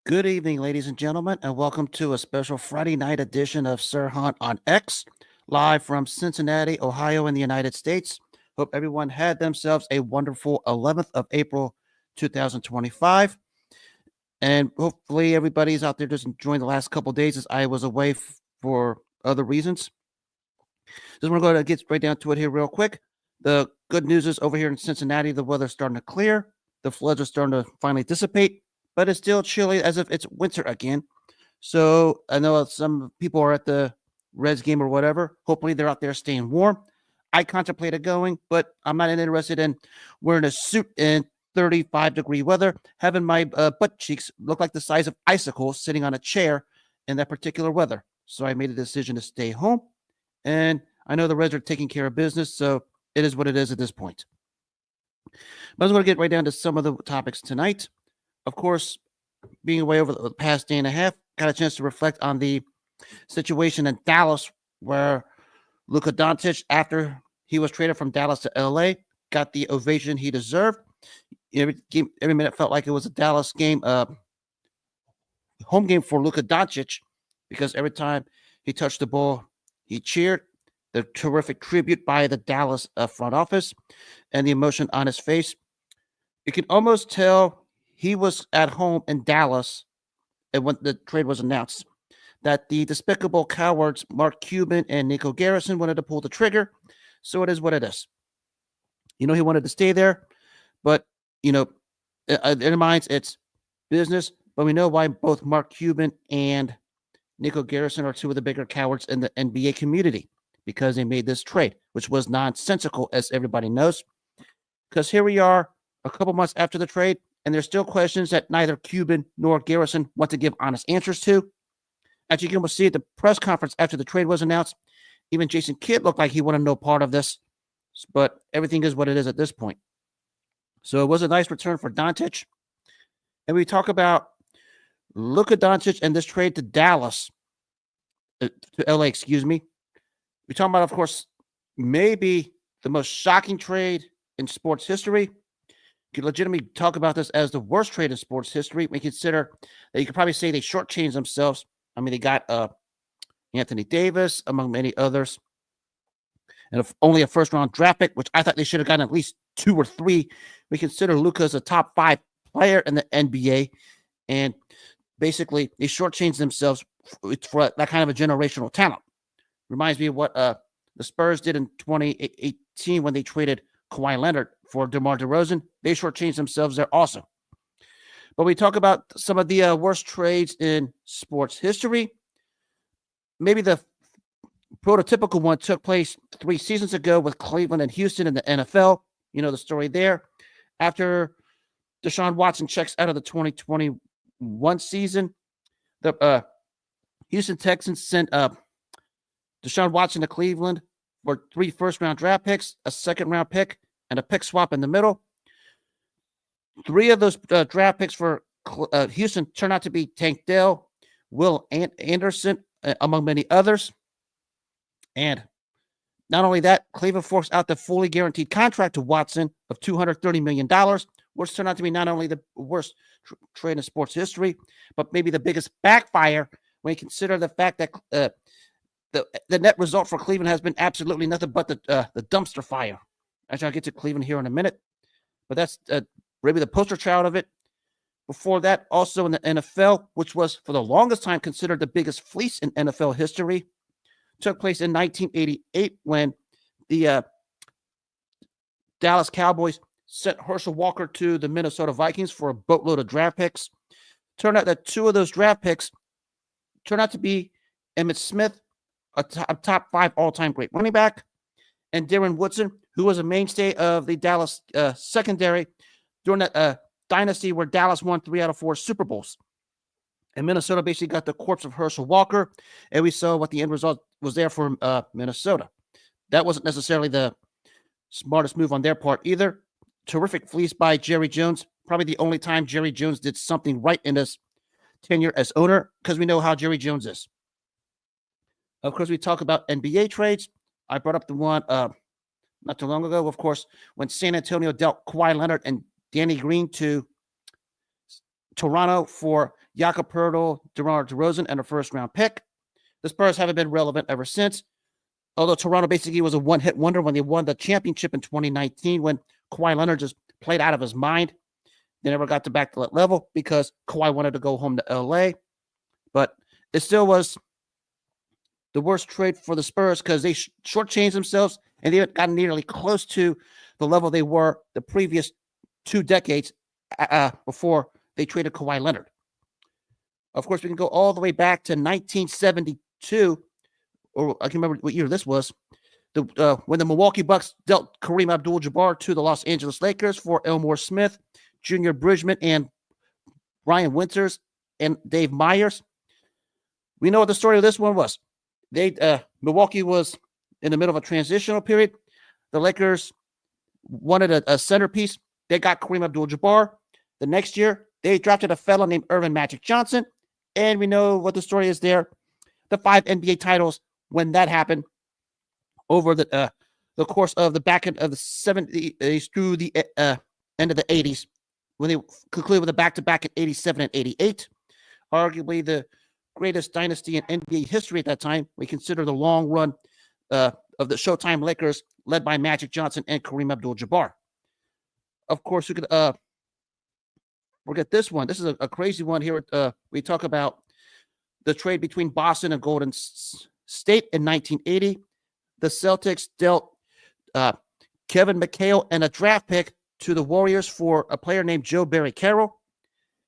Good evening, ladies and gentlemen, and welcome to a special Friday night edition of Sir Hunt on X, live from Cincinnati, Ohio, in the United States. Hope everyone had themselves a wonderful 11th of April 2025. And hopefully, everybody's out there just enjoying the last couple of days as I was away for other reasons. Just want to go ahead and get right down to it here, real quick. The good news is over here in Cincinnati, the weather's starting to clear, the floods are starting to finally dissipate, but it's still chilly as if it's winter again. So I know some people are at the Reds game or whatever. Hopefully they're out there staying warm. I contemplated going, but I'm not interested in wearing a suit in 35-degree weather, having my butt cheeks look like the size of icicles sitting on a chair in that particular weather. So I made a decision to stay home. And I know the Reds are taking care of business, so it is what it is at this point. But I was going to get right down to some of the topics tonight. Of course, being away over the past day and a half, got a chance to reflect on the situation in Dallas where Luka Doncic, after he was traded from Dallas to LA, got the ovation he deserved. Every minute felt like it was a Dallas game, home game for Luka Doncic, because every time he touched the ball, he cheered. The terrific tribute by the Dallas front office and the emotion on his face. You can almost tell he was at home in Dallas, and when the trade was announced, that the despicable cowards Mark Cuban and Nico Garrison wanted to pull the trigger. So it is what it is. He wanted to stay there, but, in their minds, it's business. But we know why both Mark Cuban and Nico Garrison are two of the bigger cowards in the NBA community, because they made this trade, which was nonsensical, as everybody knows. Because here we are a couple months after the trade, and there's still questions that neither Cuban nor Garrison want to give honest answers to. As you can see at the press conference after the trade was announced, even Jason Kidd looked like he wanted no part of this, but everything is what it is at this point. So it was a nice return for Doncic. And we talk about Luka Doncic and this trade to Dallas, to LA, excuse me. We're talking about, of course, maybe the most shocking trade in sports history. You could legitimately talk about this as the worst trade in sports history. We consider that you could probably say they shortchanged themselves. I mean, they got Anthony Davis, among many others, and only a first-round draft pick, which I thought they should have gotten at least 2 or 3. We consider Luka as a top 5 player in the NBA, and basically they shortchanged themselves for that kind of a generational talent. Reminds me of what the Spurs did in 2018 when they traded Kawhi Leonard for DeMar DeRozan. They shortchanged themselves there also. But we talk about some of the worst trades in sports history. Maybe the prototypical one took place 3 seasons ago with Cleveland and Houston in the NFL. You know the story there. After Deshaun Watson checks out of the 2021 season, the Houston Texans sent Deshaun Watson to Cleveland for 3 first-round draft picks, a second-round pick, and a pick swap in the middle. 3 of those draft picks for Houston turned out to be Tank Dell, Will Anderson, among many others. And not only that, Cleveland forced out the fully guaranteed contract to Watson of $230 million, which turned out to be not only the worst trade in sports history, but maybe the biggest backfire when you consider the fact that the net result for Cleveland has been absolutely nothing but the dumpster fire. Actually, I'll get to Cleveland here in a minute, but that's maybe the poster child of it. Before that, also in the NFL, which was for the longest time considered the biggest fleece in NFL history, took place in 1988 when the Dallas Cowboys sent Herschel Walker to the Minnesota Vikings for a boatload of draft picks. Turned out that 2 of those draft picks turned out to be Emmitt Smith, a top 5 all-time great running back, and Darren Woodson, who was a mainstay of the Dallas secondary during that dynasty where Dallas won 3 out of 4 Super Bowls. And Minnesota basically got the corpse of Herschel Walker, and we saw what the end result was there for Minnesota. That wasn't necessarily the smartest move on their part either. Terrific fleece by Jerry Jones. Probably the only time Jerry Jones did something right in his tenure as owner, because we know how Jerry Jones is. Of course, we talk about NBA trades. I brought up the one not too long ago, of course, when San Antonio dealt Kawhi Leonard and Danny Green to Toronto for Jakob Poeltl, DeMar DeRozan, and a first-round pick. The Spurs haven't been relevant ever since, although Toronto basically was a one-hit wonder when they won the championship in 2019 when Kawhi Leonard just played out of his mind. They never got back to that level because Kawhi wanted to go home to LA. But it still was the worst trade for the Spurs because they shortchanged themselves and they got nearly close to the level they were the previous 2 decades before they traded Kawhi Leonard. Of course, we can go all the way back to 1972, or I can remember what year this was, when the Milwaukee Bucks dealt Kareem Abdul-Jabbar to the Los Angeles Lakers for Elmore Smith, Junior Bridgman, and Brian Winters, and Dave Myers. We know what the story of this one was. Milwaukee was in the middle of a transitional period. The Lakers wanted a centerpiece. They got Kareem Abdul-Jabbar. The next year, they drafted a fellow named Earvin Magic Johnson, and we know what the story is there. The 5 NBA titles when that happened over the course of the back end of the 70s through the end of the 80s, when they concluded with a back-to-back in 87 and 88. Arguably the greatest dynasty in NBA history at that time. We consider the long run of the Showtime Lakers led by Magic Johnson and Kareem Abdul-Jabbar. Of course, we could forget this one. This is a crazy one here. We talk about the trade between Boston and Golden State in 1980. The Celtics dealt Kevin McHale and a draft pick to the Warriors for a player named Joe Barry Carroll.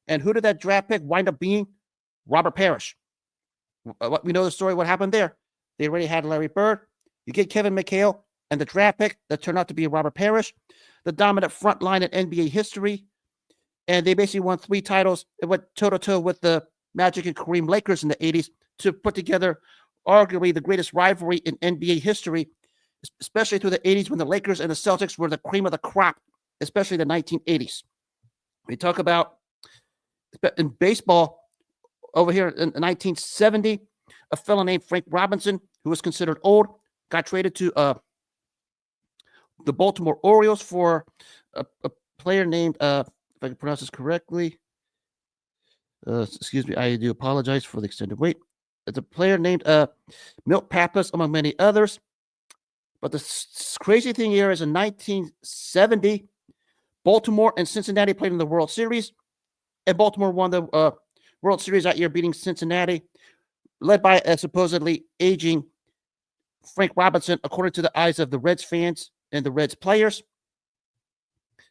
And who did that draft pick wind up being? Robert Parrish. We know the story, what happened there. They already had Larry Bird. You get Kevin McHale and the draft pick that turned out to be Robert Parrish, the dominant front line in NBA history. And they basically won 3 titles. It went toe-to-toe with the Magic and Kareem Lakers in the 80s to put together arguably the greatest rivalry in NBA history, especially through the 80s when the Lakers and the Celtics were the cream of the crop, especially the 1980s. We talk about in baseball over here in 1970, a fellow named Frank Robinson, who was considered old, got traded to the Baltimore Orioles for a player named, if I can pronounce this correctly, excuse me, I do apologize for the extended wait. It's a player named Milt Pappas, among many others. But the crazy thing here is in 1970, Baltimore and Cincinnati played in the World Series, and Baltimore won the World Series that year, beating Cincinnati, led by a supposedly aging Frank Robinson, according to the eyes of the Reds fans and the Reds players.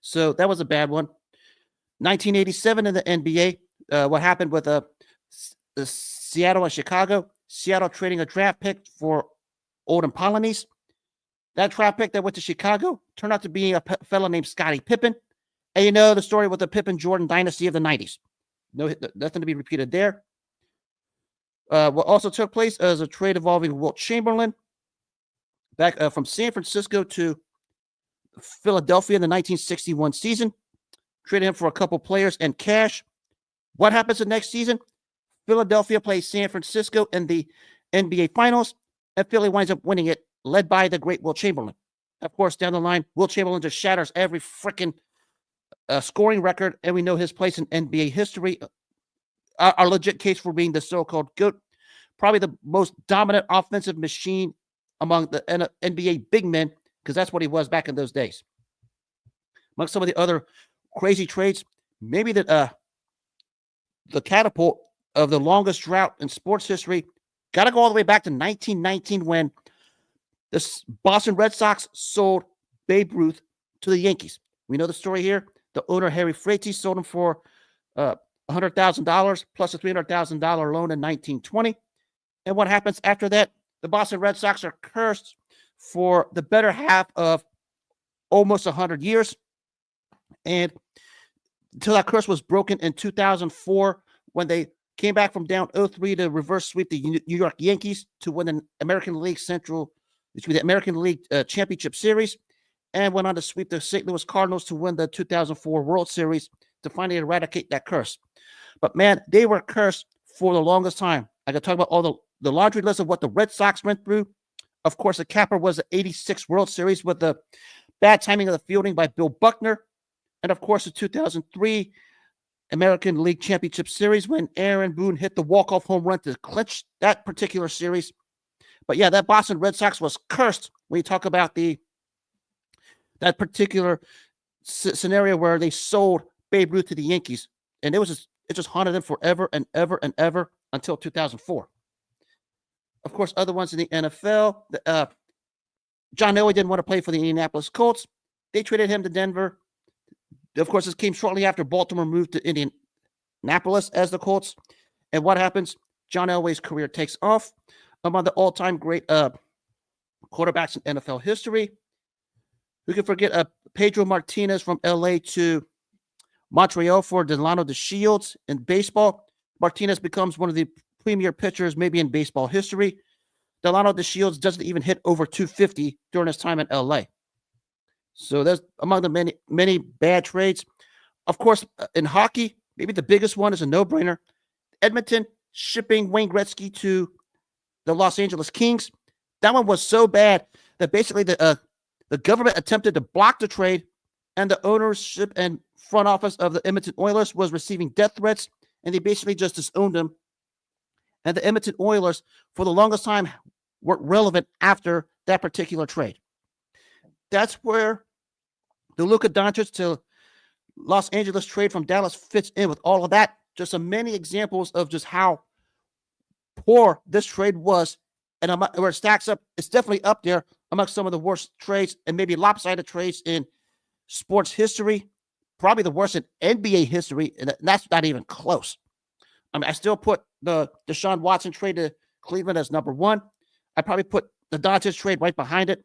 So that was a bad one. 1987 in the NBA, what happened with the Seattle and Chicago. Seattle trading a draft pick for Olden Polynice. That draft pick that went to Chicago turned out to be a fellow named Scottie Pippen. And you know the story with the Pippen-Jordan dynasty of the 90s. No, nothing to be repeated there. What also took place is a trade involving Wilt Chamberlain back from San Francisco to Philadelphia in the 1961 season. Traded him for a couple players and cash. What happens the next season? Philadelphia plays San Francisco in the NBA Finals, and Philly winds up winning it, led by the great Wilt Chamberlain. Of course, down the line, Wilt Chamberlain just shatters every freaking scoring record, and we know his place in NBA history. Our legit case for being the so-called GOAT, probably the most dominant offensive machine among the NBA big men, because that's what he was back in those days. Among some of the other crazy trades, maybe the catapult of the longest drought in sports history, got to go all the way back to 1919 when the Boston Red Sox sold Babe Ruth to the Yankees. We know the story here. The owner, Harry Frazee, sold him for $100,000 plus a $300,000 loan in 1920. And what happens after that? The Boston Red Sox are cursed for the better half of almost 100 years. And until that curse was broken in 2004, when they came back from down 0-3 to reverse sweep the New York Yankees to win the American League Championship Series, and went on to sweep the St. Louis Cardinals to win the 2004 World Series to finally eradicate that curse. But man, they were cursed for the longest time. I could talk about all the laundry list of what the Red Sox went through. Of course, the capper was the '86 World Series with the bad timing of the fielding by Bill Buckner. And of course, the 2003 American League Championship Series when Aaron Boone hit the walk-off home run to clinch that particular series. But yeah, that Boston Red Sox was cursed when you talk about that particular scenario where they sold Babe Ruth to the Yankees, and it just haunted them forever and ever and ever until 2004. Of course, other ones in the NFL, John Elway didn't want to play for the Indianapolis Colts. They traded him to Denver. Of course, this came shortly after Baltimore moved to Indianapolis as the Colts. And what happens? John Elway's career takes off. Among the all-time great quarterbacks in NFL history. Who can forget Pedro Martinez from L.A. to Montreal for Delano DeShields in baseball. Martinez becomes one of the premier pitchers maybe in baseball history. Delano DeShields doesn't even hit over 250 during his time in L.A. So that's among the many bad trades. Of course, in hockey, maybe the biggest one is a no-brainer. Edmonton shipping Wayne Gretzky to the Los Angeles Kings. That one was so bad that basically the government attempted to block the trade, and the ownership and front office of the Edmonton Oilers was receiving death threats, and they basically just disowned them. And the Edmonton Oilers, for the longest time, weren't relevant after that particular trade. That's where the Luka Doncic to Los Angeles trade from Dallas fits in with all of that. Just many examples of just how poor this trade was, and where it stacks up, it's definitely up there among some of the worst trades and maybe lopsided trades in sports history. Probably the worst in NBA history, and that's not even close. I mean, I still put the Deshaun Watson trade to Cleveland as number one. I probably put the Doncic trade right behind it.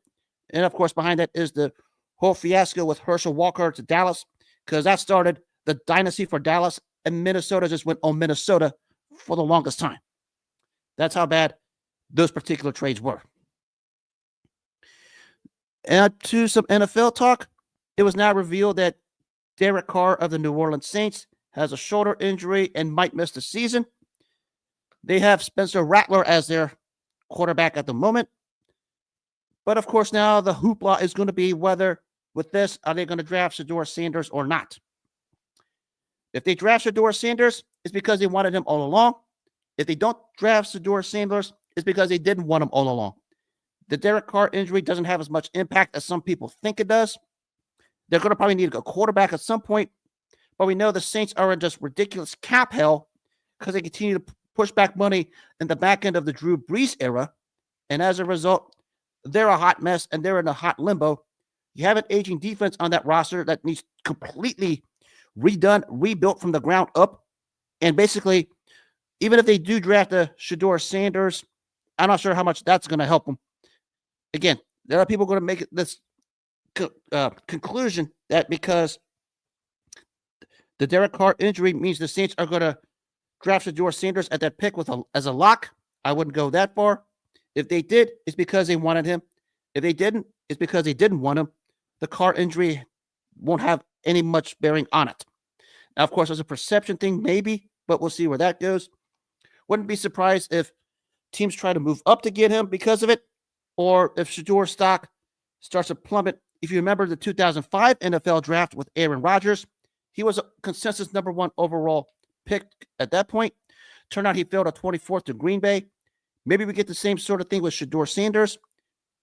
And, of course, behind that is the whole fiasco with Herschel Walker to Dallas, because that started the dynasty for Dallas, and Minnesota just went on Minnesota for the longest time. That's how bad those particular trades were. And to some NFL talk, it was now revealed that Derek Carr of the New Orleans Saints has a shoulder injury and might miss the season. They have Spencer Rattler as their quarterback at the moment. But, of course, now the hoopla is going to be whether, with this, are they going to draft Shadeur Sanders or not? If they draft Shadeur Sanders, it's because they wanted him all along. If they don't draft Shadeur Sanders, it's because they didn't want him all along. The Derek Carr injury doesn't have as much impact as some people think it does. They're going to probably need a quarterback at some point, but we know the Saints are in just ridiculous cap hell because they continue to push back money in the back end of the Drew Brees era, and as a result, they're a hot mess and they're in a hot limbo. You have an aging defense on that roster that needs completely redone, rebuilt from the ground up, and basically, even if they do draft a Shadeur Sanders, I'm not sure how much that's going to help them. Again, there are people going to make this conclusion that because the Derek Carr injury means the Saints are going to draft Shadeur Sanders at that pick as a lock. I wouldn't go that far. If they did, it's because they wanted him. If they didn't, it's because they didn't want him. The Carr injury won't have any much bearing on it. Now, of course, there's a perception thing, maybe, but we'll see where that goes. Wouldn't be surprised if teams try to move up to get him because of it, or if Shadeur's stock starts to plummet. If you remember the 2005 NFL draft with Aaron Rodgers, he was a consensus number one overall pick at that point. Turned out he fell to 24th to Green Bay. Maybe we get the same sort of thing with Shadeur Sanders.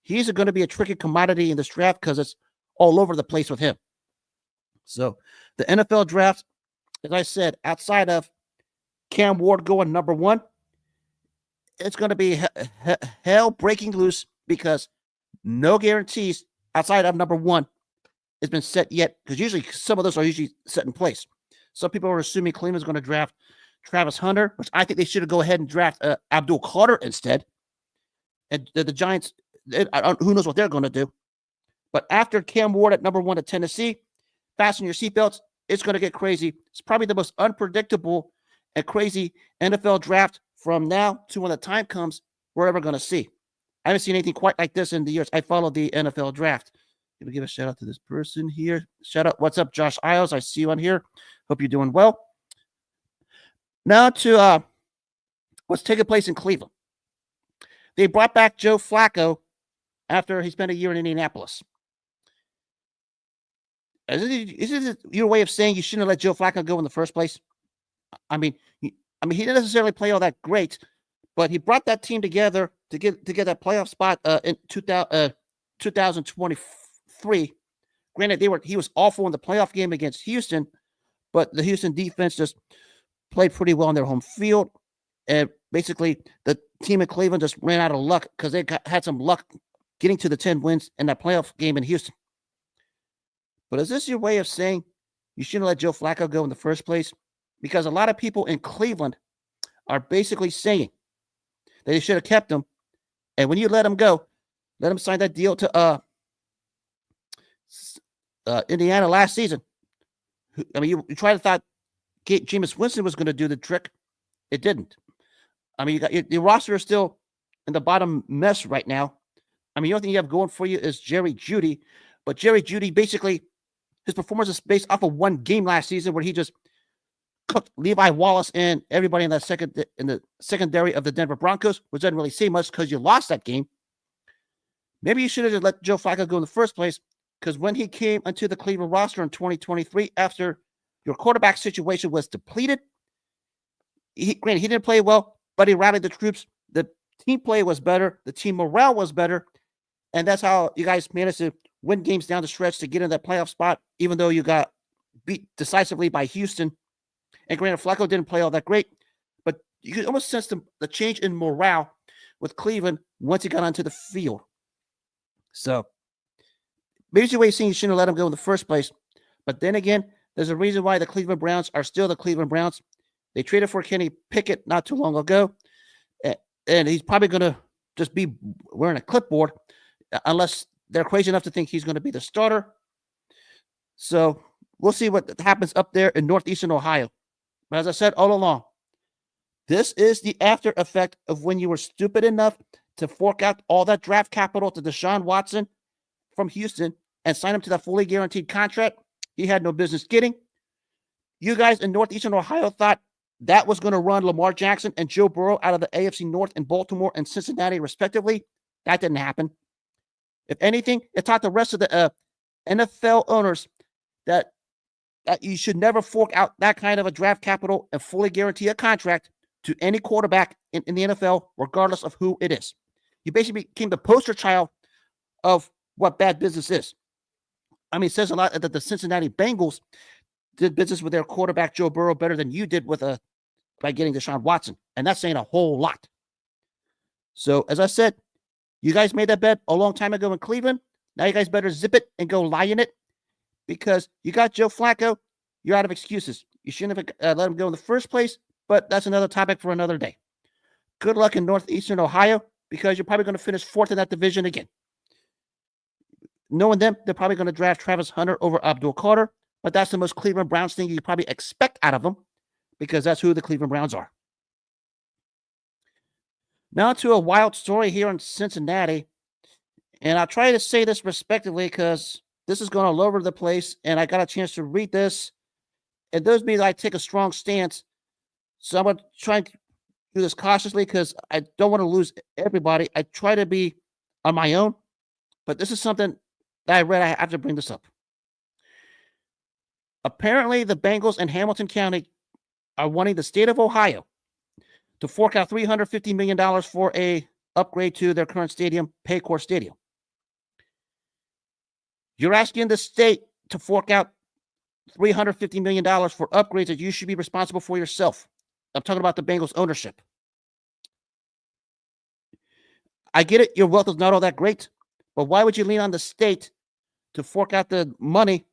He's going to be a tricky commodity in this draft because it's all over the place with him. So the NFL draft, as I said, outside of Cam Ward going number one, it's going to be hell breaking loose because no guarantees outside of number one has been set yet, because usually some of those are usually set in place. Some people are assuming Cleveland's going to draft Travis Hunter, which I think they should go ahead and draft Abdul Carter instead. And the Giants, who knows what they're going to do. But after Cam Ward at number one at Tennessee, fasten your seatbelts. It's going to get crazy. It's probably the most unpredictable and crazy NFL draft from now to when the time comes we're ever going to see. I haven't seen anything quite like this in the years I followed the NFL draft. Let me give a shout out to this person here. Shout out. What's up, Josh Isles? I see you on here. Hope you're doing well. Now to what's taking place in Cleveland. They brought back Joe Flacco after he spent a year in Indianapolis. Is it your way of saying you shouldn't have let Joe Flacco go in the first place? I mean, he didn't necessarily play all that great, but he brought that team together to get that playoff spot in 2023. Granted, he was awful in the playoff game against Houston, but the Houston defense just played pretty well on their home field. And basically, the team in Cleveland just ran out of luck because they had some luck getting to the 10 wins in that playoff game in Houston. But is this your way of saying you shouldn't let Joe Flacco go in the first place? Because a lot of people in Cleveland are basically saying that they should have kept him. And when you let him go, let him sign that deal to Indiana last season. I mean, you tried to thought Jameis Winston was going to do the trick. It didn't. I mean, your roster is still in the bottom mess right now. I mean, the only thing you have going for you is Jerry Jeudy. But Jerry Jeudy, basically, his performance is based off of one game last season where he just cooked Levi Wallace and everybody in the secondary of the Denver Broncos, which doesn't really say much because you lost that game. Maybe you should have just let Joe Flacco go in the first place, because when he came into the Cleveland roster in 2023, after your quarterback situation was depleted, granted, he didn't play well, but he rallied the troops. The team play was better. The team morale was better. And that's how you guys managed to win games down the stretch to get in that playoff spot, even though you got beat decisively by Houston. And granted, Flacco didn't play all that great, but you could almost sense the change in morale with Cleveland once he got onto the field. So maybe it's your way of saying you shouldn't have let him go in the first place. But then again, there's a reason why the Cleveland Browns are still the Cleveland Browns. They traded for Kenny Pickett not too long ago, and he's probably going to just be wearing a clipboard unless they're crazy enough to think he's going to be the starter. So we'll see what happens up there in northeastern Ohio. But as I said all along, this is the after effect of when you were stupid enough to fork out all that draft capital to Deshaun Watson from Houston and sign him to that fully guaranteed contract he had no business getting. You guys in northeastern Ohio thought that was going to run Lamar Jackson and Joe Burrow out of the AFC North in Baltimore and Cincinnati, respectively. That didn't happen. If anything, it taught the rest of the NFL owners that you should never fork out that kind of a draft capital and fully guarantee a contract to any quarterback in the NFL, regardless of who it is. You basically became the poster child of what bad business is. I mean, it says a lot that the Cincinnati Bengals did business with their quarterback, Joe Burrow, better than you did by getting Deshaun Watson. And that's saying a whole lot. So, as I said, you guys made that bet a long time ago in Cleveland. Now you guys better zip it and go lie in it, because you got Joe Flacco. You're out of excuses. You shouldn't have let him go in the first place, but that's another topic for another day. Good luck in northeastern Ohio, because you're probably going to finish fourth in that division again. Knowing them, they're probably going to draft Travis Hunter over Abdul Carter, but that's the most Cleveland Browns thing you probably expect out of them, because that's who the Cleveland Browns are. Now to a wild story here in Cincinnati, and I'll try to say this respectively because this is going to all over the place, and I got a chance to read this. It does mean I take a strong stance, so I'm going to try and do this cautiously because I don't want to lose everybody. I try to be on my own, but this is something that I read. I have to bring this up. Apparently, the Bengals and Hamilton County are wanting the state of Ohio to fork out $350 million for a upgrade to their current stadium, Paycor Stadium. You're asking the state to fork out $350 million for upgrades that you should be responsible for yourself. I'm talking about the Bengals ownership. I get it, your wealth is not all that great, but why would you lean on the state to fork out the money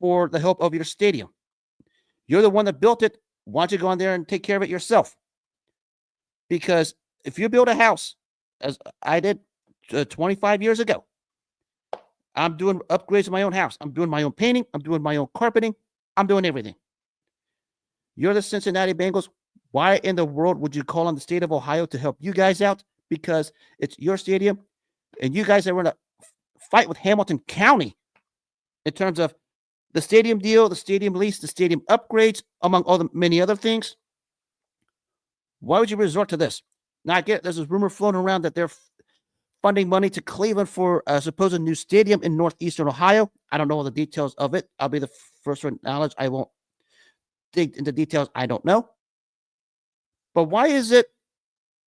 for the help of your stadium? You're the one that built it. Why don't you go in there and take care of it yourself? Because if you build a house, as I did 25 years ago, I'm doing upgrades to my own house. I'm doing my own painting. I'm doing my own carpeting. I'm doing everything. You're the Cincinnati Bengals. Why in the world would you call on the state of Ohio to help you guys out? Because it's your stadium, and you guys are in a fight with Hamilton County in terms of the stadium deal, the stadium lease, the stadium upgrades, among all the many other things. Why would you resort to this? Now, I get it. There's this rumor floating around that they're funding money to Cleveland for a supposed new stadium in northeastern Ohio. I don't know all the details of it. I'll be the first to acknowledge I won't dig into details I don't know. But why is it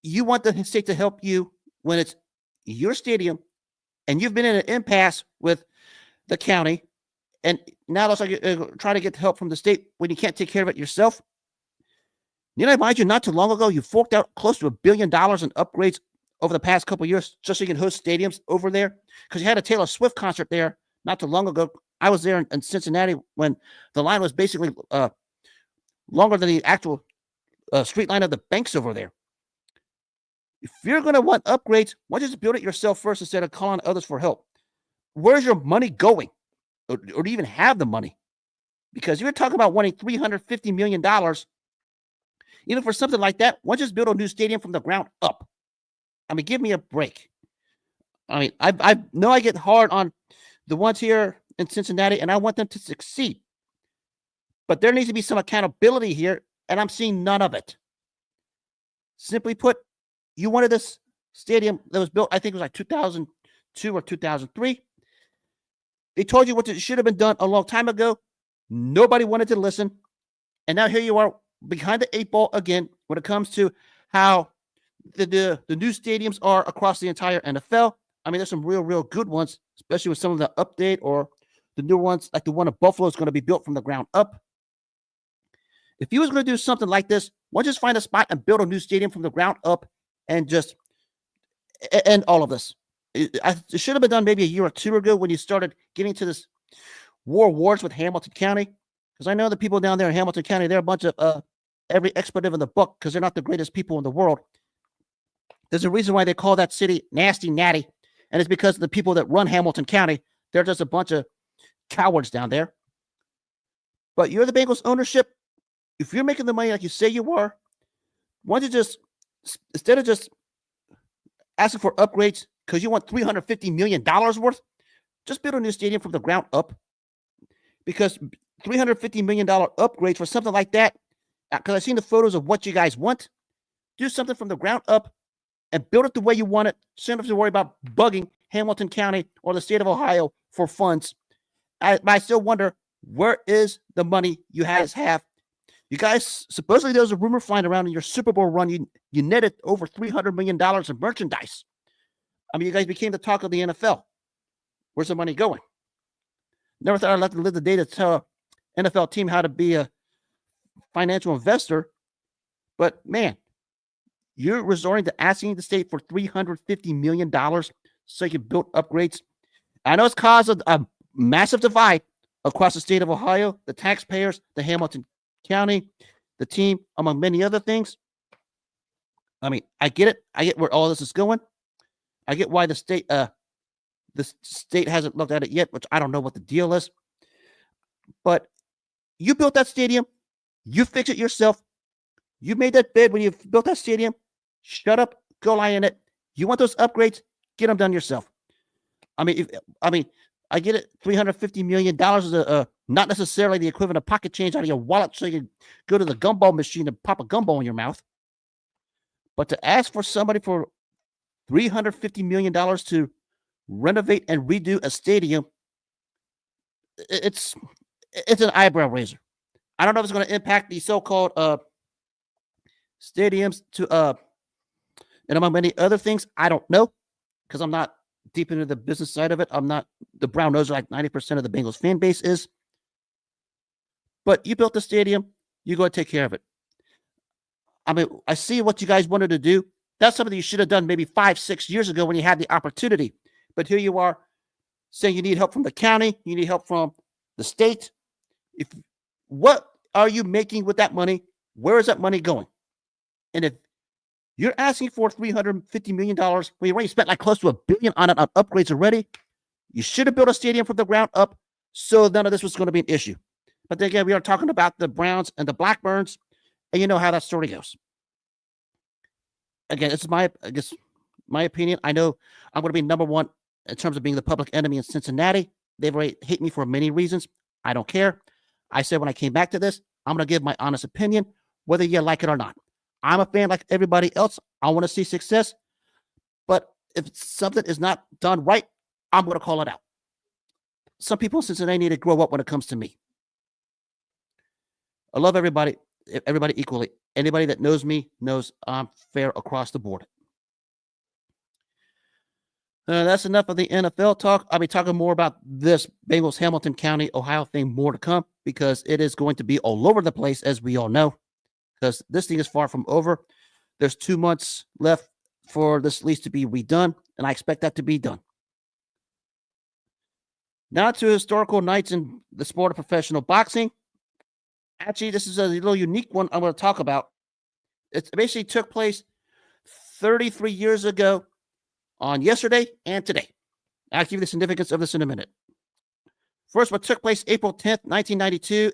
you want the state to help you when it's your stadium and you've been in an impasse with the county, and now it's like trying to get help from the state when you can't take care of it yourself? Mind you, not too long ago, you forked out close to $1 billion in upgrades over the past couple of years just so you can host stadiums over there, because you had a Taylor Swift concert there not too long ago. I was there in Cincinnati when the line was basically longer than the actual street line of the banks over there. If you're going to want upgrades, why don't you just build it yourself first instead of calling others for help? Where's your money going? Or do you even have the money? Because you're talking about wanting $350 million. Even for something like that, why don't you just build a new stadium from the ground up? I mean, give me a break. I mean, I know I get hard on the ones here in Cincinnati, and I want them to succeed. But there needs to be some accountability here, and I'm seeing none of it. Simply put, you wanted this stadium that was built, I think it was like 2002 or 2003. They told you what should have been done a long time ago. Nobody wanted to listen. And now here you are behind the 8 ball again when it comes to how the new stadiums are across the entire NFL. I mean, there's some real good ones, especially with some of the update or the new ones, like the one of Buffalo is going to be built from the ground up. If you was going to do something like this, why don't you just find a spot and build a new stadium from the ground up and just end all of this? It should have been done maybe a year or two ago when you started getting to this wars with Hamilton County. Because I know the people down there in Hamilton County, they're a bunch of every expletive in the book because they're not the greatest people in the world. There's a reason why they call that city Nasty Natty, and it's because of the people that run Hamilton County. They're just a bunch of cowards down there. But you're the Bengals ownership. If you're making the money like you say you are, why don't you just, instead of just asking for upgrades because you want $350 million worth, just build a new stadium from the ground up. Because $350 million upgrades for something like that, because I've seen the photos of what you guys want, do something from the ground up and build it the way you want it, so you don't have to worry about bugging Hamilton County or the state of Ohio for funds. I still wonder, where is the money you guys have? You guys, supposedly there was a rumor flying around in your Super Bowl run, you netted over $300 million in merchandise. I mean, you guys became the talk of the NFL. Where's the money going? Never thought I'd like to live the day to tell an NFL team how to be a financial investor. But, man, you're resorting to asking the state for $350 million so you can build upgrades. I know it's caused a massive divide across the state of Ohio, the taxpayers, the Hamilton County, the team, among many other things. I mean, I get it. I get where all this is going. I get why the state hasn't looked at it yet, which I don't know what the deal is. But you built that stadium. You fix it yourself. You made that bid when you built that stadium. Shut up. Go lie in it. You want those upgrades? Get them done yourself. I mean, I get it. $350 million is not necessarily the equivalent of pocket change out of your wallet so you can go to the gumball machine and pop a gumball in your mouth. But to ask for somebody for $350 million to renovate and redo a stadium, it's an eyebrow raiser. I don't know if it's going to impact the so-called stadiums to and among many other things. I don't know, because I'm not deep into the business side of it. I'm not the brown noser like 90% of the Bengals fan base is. But you built the stadium, you go and take care of it. I mean, I see what you guys wanted to do. That's something you should have done maybe 5-6 years ago when you had the opportunity. But here you are saying you need help from the county, you need help from the state. What are you making with that money? Where is that money going? And if you're asking for $350 million when you already spent like close to $1 billion on upgrades already, you should have built a stadium from the ground up so none of this was going to be an issue. But then again, we are talking about the Browns and the Blackburns, and you know how that story goes. Again, it's my opinion. I know I'm going to be number one in terms of being the public enemy in Cincinnati. They've already hate me for many reasons. I don't care. I said when I came back to this, I'm going to give my honest opinion, whether you like it or not. I'm a fan like everybody else. I want to see success. But if something is not done right, I'm going to call it out. Some people in Cincinnati need to grow up when it comes to me. I love everybody. everybody equally. Anybody that knows me knows I'm fair across the board. That's enough of the NFL talk. I'll be talking more about this Bengals Hamilton County, Ohio thing more to come because it is going to be all over the place, as we all know, because this thing is far from over. There's 2 months left for this lease to be redone, and I expect that to be done. Now to historical nights in the sport of professional boxing. Actually, this is a little unique one I'm going to talk about. It basically took place 33 years ago on yesterday and today. I'll give you the significance of this in a minute. First, what took place April 10th, 1992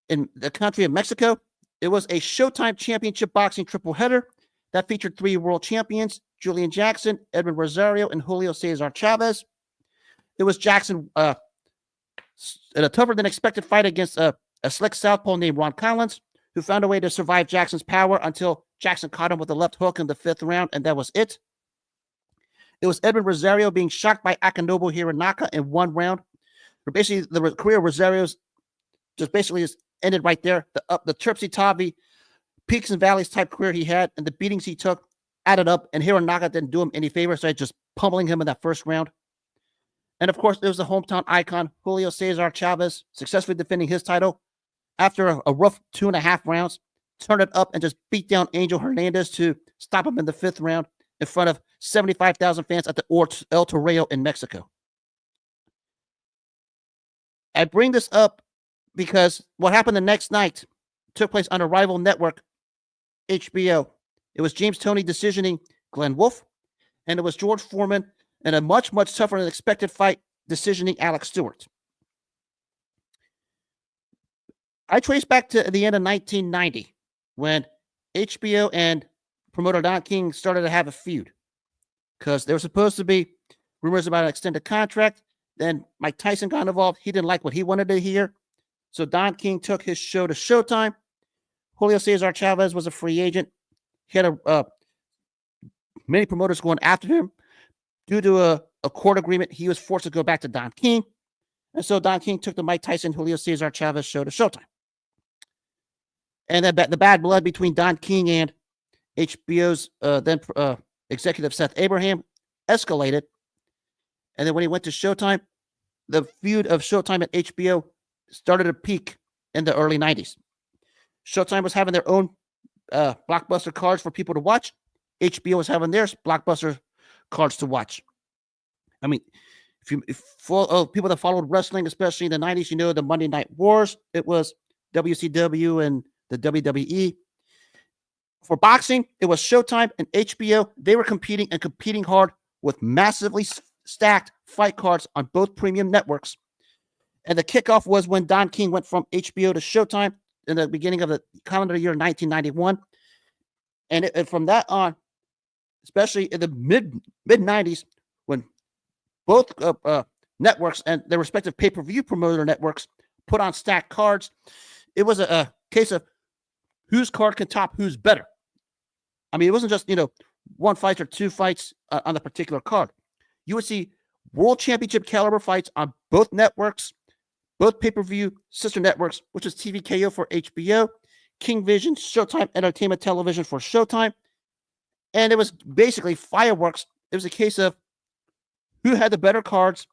in the country of Mexico. It was a Showtime Championship boxing tripleheader that featured 3 world champions, Julian Jackson, Edmund Rosario, and Julio Cesar Chavez. It was Jackson in a tougher than expected fight against a slick southpaw named Ron Collins, who found a way to survive Jackson's power until Jackson caught him with a left hook in the 5th round, and that was it. It was Edmund Rosario being shocked by Akinobu Hironaka in 1 round. Basically, the career of Rosario's just ended right there. The topsy-turvy, peaks and valleys type career he had, and the beatings he took added up, and Hironaka didn't do him any favor, so just pummeling him in that 1st round. And of course, there was the hometown icon, Julio Cesar Chavez, successfully defending his title after a rough 2.5 rounds, turned it up and just beat down Angel Hernandez to stop him in the 5th round in front of 75,000 fans at the El Toreo in Mexico. I bring this up because what happened the next night took place on a rival network, HBO. It was James Toney decisioning Glenn Wolfe, and it was George Foreman in a much, much tougher than expected fight decisioning Alex Stewart. I trace back to the end of 1990 when HBO and promoter Don King started to have a feud because there was supposed to be rumors about an extended contract. Then Mike Tyson got involved. He didn't like what he wanted to hear. So Don King took his show to Showtime. Julio Cesar Chavez was a free agent. He had many promoters going after him. Due to a court agreement, he was forced to go back to Don King. And so Don King took the Mike Tyson, Julio Cesar Chavez show to Showtime. And then the bad blood between Don King and HBO's then executive Seth Abraham escalated. And then when he went to Showtime, the feud of Showtime and HBO started to peak in the early 90s. Showtime was having their own blockbuster cards for people to watch. HBO was having theirs blockbuster cards to watch. I mean, if people that followed wrestling, especially in the 90s, you know the Monday Night Wars. It was WCW and the WWE. For boxing, it was Showtime and HBO. They were competing hard with massively stacked fight cards on both premium networks. And the kickoff was when Don King went from HBO to Showtime in the beginning of the calendar year 1991. And from that on, especially in the mid-90s, when both networks and their respective pay-per-view promoter networks put on stacked cards, it was a case of whose card can top who's better. I mean, it wasn't just, 1 fight or 2 fights on the particular card. You would see world championship caliber fights on both networks, both pay-per-view sister networks, which is TVKO for HBO, King Vision, Showtime Entertainment Television for Showtime. And it was basically fireworks. It was a case of who had the better cards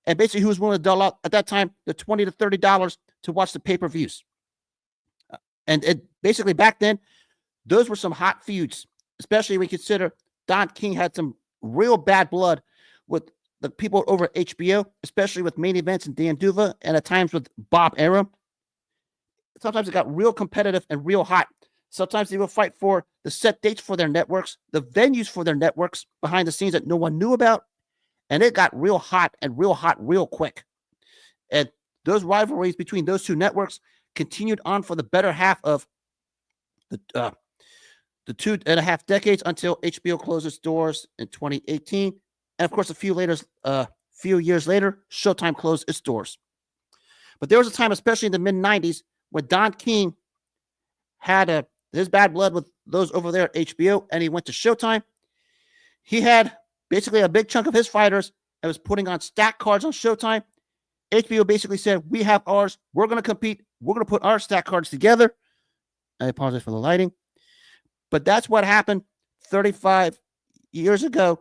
and basically who was willing to dole out at that time the $20 to $30 to watch the pay-per-views. And basically back then, those were some hot feuds, especially when you consider Don King had some real bad blood with the people over at HBO, especially with Main Events and Dan Duva, and at times with Bob Arum. Sometimes it got real competitive and real hot. Sometimes they would fight for the set dates for their networks, the venues for their networks behind the scenes that no one knew about. And it got real hot real quick. And those rivalries between those 2 networks continued on for the better half of the 2.5 decades until HBO closed its doors in 2018. And of course, a few years later, Showtime closed its doors. But there was a time, especially in the mid-90s, when Don King had his bad blood with those over there at HBO, and he went to Showtime. He had basically a big chunk of his fighters and was putting on stack cards on Showtime. HBO basically said, we have ours. We're going to compete. We're going to put our stack cards together. I apologize for the lighting. But that's what happened 35 years ago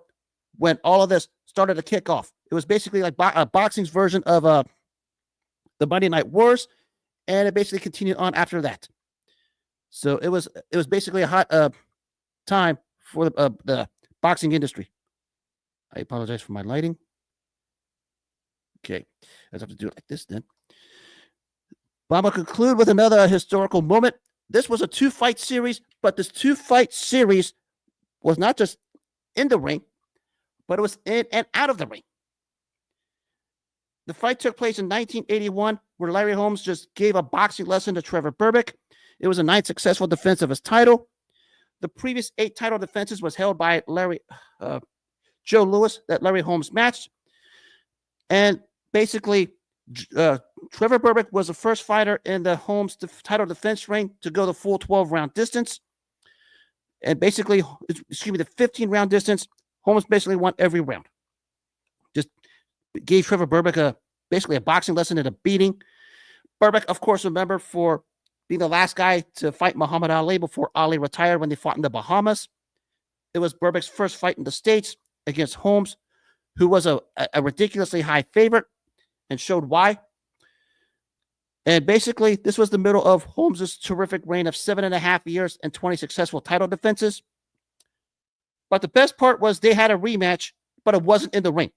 when all of this started to kick off. It was basically like boxing's version of the Monday Night Wars, and it basically continued on after that. So it was basically a hot time for the boxing industry. I apologize for my lighting. Okay, I have to do it like this then. But I'm going to conclude with another historical moment. This was a 2-fight series, but this 2-fight series was not just in the ring, but it was in and out of the ring. The fight took place in 1981, where Larry Holmes just gave a boxing lesson to Trevor Berbick. It was a 9th successful defense of his title. The previous 8 title defenses was held by Joe Louis that Larry Holmes matched. And basically, Trevor Berbick was the first fighter in the Holmes title defense ring to go the full 12-round distance. And basically, the 15-round distance, Holmes basically won every round. Just gave Trevor Berbick basically a boxing lesson and a beating. Berbick, of course, remembered for being the last guy to fight Muhammad Ali before Ali retired when they fought in the Bahamas. It was Berbick's first fight in the States against Holmes, who was a ridiculously high favorite, and showed why. And basically, this was the middle of Holmes' terrific reign of 7.5 years and 20 successful title defenses. But the best part was they had a rematch, but it wasn't in the ring.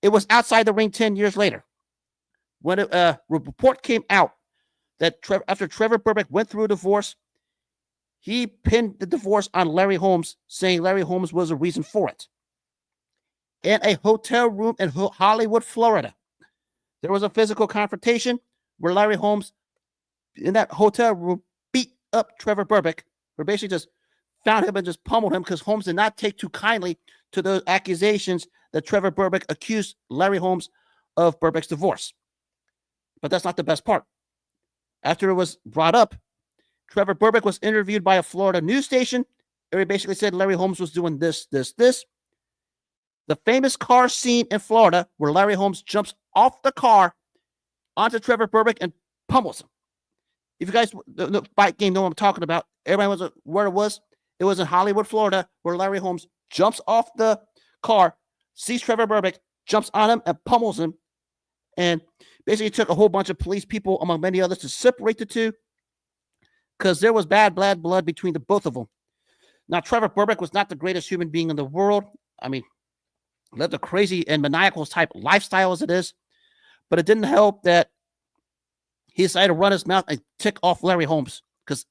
It was outside the ring 10 years later, when a report came out that after Trevor Berbick went through a divorce, he pinned the divorce on Larry Holmes, saying Larry Holmes was the reason for it. In a hotel room in Hollywood, Florida, there was a physical confrontation where Larry Holmes, in that hotel room, beat up Trevor Berbick, or basically just found him and just pummeled him because Holmes did not take too kindly to those accusations that Trevor Berbick accused Larry Holmes of Berbick's divorce. But that's not the best part. After it was brought up, Trevor Berbick was interviewed by a Florida news station, and he basically said Larry Holmes was doing this. The famous car scene in Florida where Larry Holmes jumps off the car onto Trevor Berbick and pummels him. If you guys the fight game know what I'm talking about, everybody was where it was. It was in Hollywood, Florida, where Larry Holmes jumps off the car, sees Trevor Berbick, jumps on him and pummels him, and basically took a whole bunch of police people, among many others, to separate the two because there was bad blood between the both of them. Now, Trevor Berbick was not the greatest human being in the world. I mean, led the crazy and maniacal type lifestyle as it is, but it didn't help that he decided to run his mouth and tick off Larry Holmes, because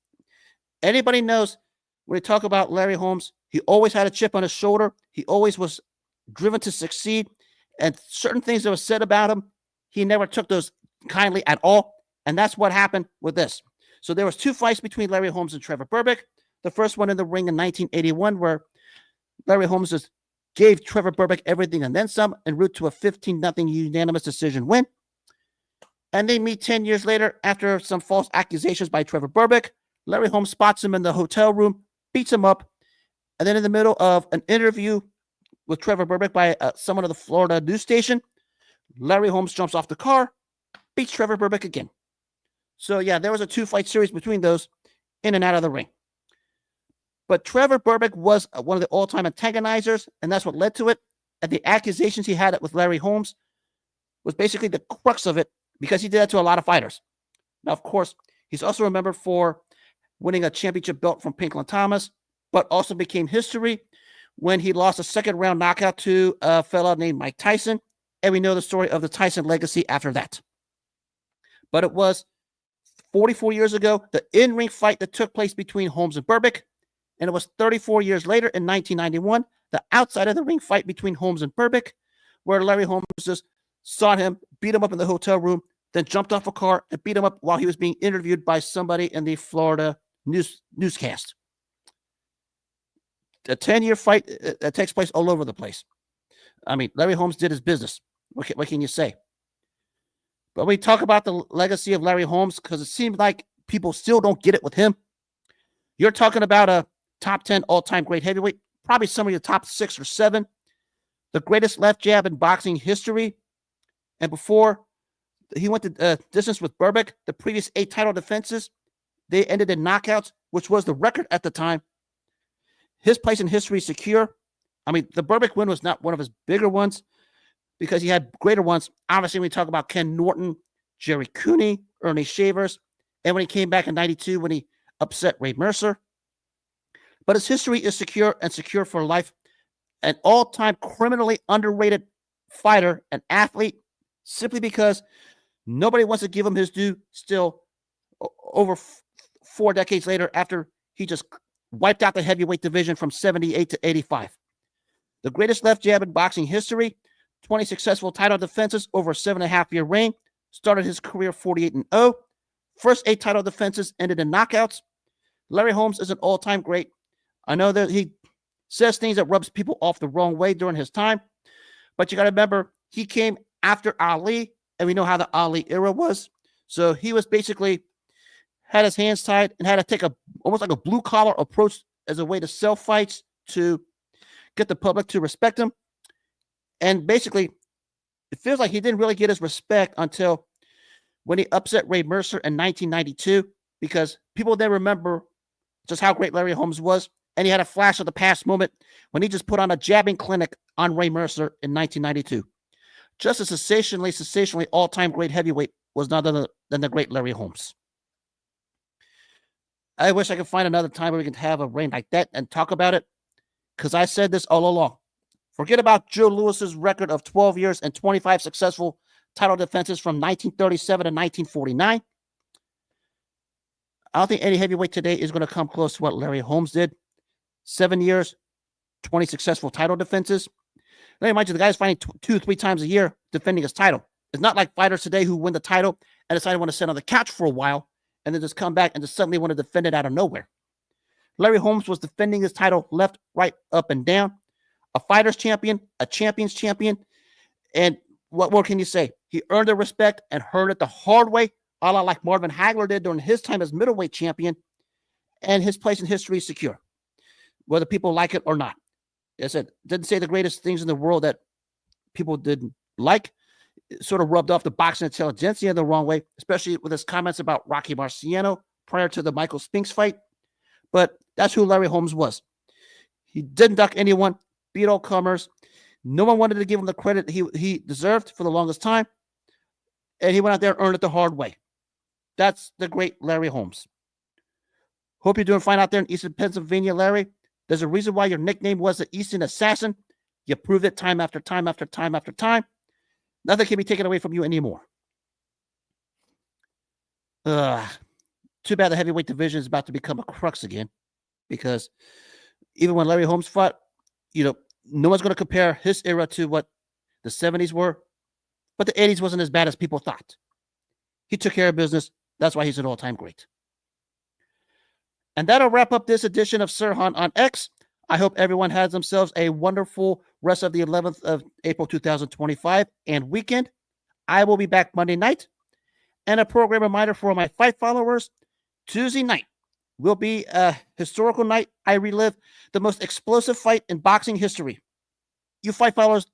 anybody knows when we talk about Larry Holmes, he always had a chip on his shoulder. He always was driven to succeed, and certain things that were said about him, he never took those kindly at all, and that's what happened with this. So there was 2 fights between Larry Holmes and Trevor Berbick. The first one in the ring in 1981, where Larry Holmes just gave Trevor Berbick everything and then some, en route to a 15-0 unanimous decision win. And they meet 10 years later after some false accusations by Trevor Berbick. Larry Holmes spots him in the hotel room, beats him up, and then in the middle of an interview with Trevor Berbick by someone at the Florida news station, Larry Holmes jumps off the car, beats Trevor Berbick again. So yeah, there was a 2-fight series between those, in and out of the ring. But Trevor Berbick was one of the all-time antagonizers, and that's what led to it. And the accusations he had with Larry Holmes was basically the crux of it, because he did that to a lot of fighters. Now, of course, he's also remembered for winning a championship belt from Pinklon Thomas, but also became history when he lost a second-round knockout to a fella named Mike Tyson, and we know the story of the Tyson legacy after that. But it was 44 years ago, the in-ring fight that took place between Holmes and Berbick, and it was 34 years later in 1991, the outside of the ring fight between Holmes and Berbick, where Larry Holmes just saw him, beat him up in the hotel room, then jumped off a car and beat him up while he was being interviewed by somebody in the Florida newscast. A 10-year fight that takes place all over the place. I mean, Larry Holmes did his business. What can you say? But we talk about the legacy of Larry Holmes because it seems like people still don't get it with him. You're talking about a top 10 all-time great heavyweight, probably some of your top 6 or 7, the greatest left jab in boxing history. And before he went to distance with Berbick, the previous 8 title defenses, They ended in knockouts, which was the record at the time. His place in history is secure. I mean, the Berbick win was not one of his bigger ones because he had greater ones. Obviously, we talk about Ken Norton, Jerry Cooney, Ernie Shavers, and when he came back in 92 when he upset Ray Mercer. But his history is secure and secure for life. An all-time criminally underrated fighter and athlete simply because nobody wants to give him his due still over 4 decades later after he just wiped out the heavyweight division from 78 to 85. The greatest left jab in boxing history, 20 successful title defenses over a 7.5-year reign, started his career 48-0. First 8 title defenses ended in knockouts. Larry Holmes is an all-time great. I know that he says things that rubs people off the wrong way during his time, but you got to remember, he came after Ali, and we know how the Ali era was. So he was basically had his hands tied and had to take almost like a blue-collar approach as a way to sell fights, to get the public to respect him. And basically, it feels like he didn't really get his respect until when he upset Ray Mercer in 1992, because people then remember just how great Larry Holmes was. And he had a flash of the past moment when he just put on a jabbing clinic on Ray Mercer in 1992. Just a sensationally all-time great heavyweight was none other than the great Larry Holmes. I wish I could find another time where we could have a reign like that and talk about it, because I said this all along. Forget about Joe Louis's record of 12 years and 25 successful title defenses from 1937 to 1949. I don't think any heavyweight today is going to come close to what Larry Holmes did. 7 years, 20 successful title defenses. Let me remind you, the guy's fighting 2-3 times a year defending his title. It's not like fighters today who win the title and decide to want to sit on the couch for a while and then just come back and just suddenly want to defend it out of nowhere. Larry Holmes was defending his title left, right, up, and down. A fighter's champion, a champion's champion. And what more can you say? He earned the respect and earned it the hard way, a la like Marvin Hagler did during his time as middleweight champion. And his place in history is secure, whether people like it or not. As I said, didn't say the greatest things in the world that people didn't like. It sort of rubbed off the boxing intelligentsia in the wrong way, especially with his comments about Rocky Marciano prior to the Michael Spinks fight. But that's who Larry Holmes was. He didn't duck anyone, beat all comers. No one wanted to give him the credit he deserved for the longest time. And he went out there and earned it the hard way. That's the great Larry Holmes. Hope you're doing fine out there in Eastern Pennsylvania, Larry. There's a reason why your nickname was the Eastern Assassin. You proved it time after time after time after time. Nothing can be taken away from you anymore. Too bad the heavyweight division is about to become a crux again, because even when Larry Holmes fought, no one's going to compare his era to what the 70s were, but the 80s wasn't as bad as people thought. He took care of business. That's why he's an all-time great. And that'll wrap up this edition of Sirhan on X. I hope everyone has themselves a wonderful rest of the 11th of April 2025 and weekend. I will be back Monday night. And a program reminder for my fight followers, Tuesday night will be a historical night. I relive the most explosive fight in boxing history. You fight followers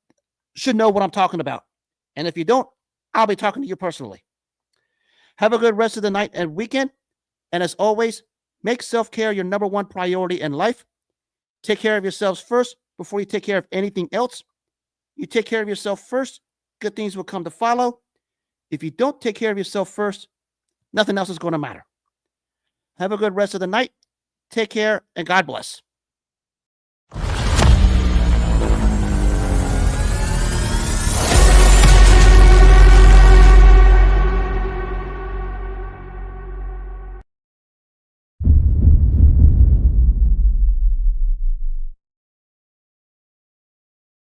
should know what I'm talking about. And if you don't, I'll be talking to you personally. Have a good rest of the night and weekend. And as always, make self-care your number one priority in life. Take care of yourselves first before you take care of anything else. You take care of yourself first, good things will come to follow. If you don't take care of yourself first, nothing else is going to matter. Have a good rest of the night. Take care, and God bless.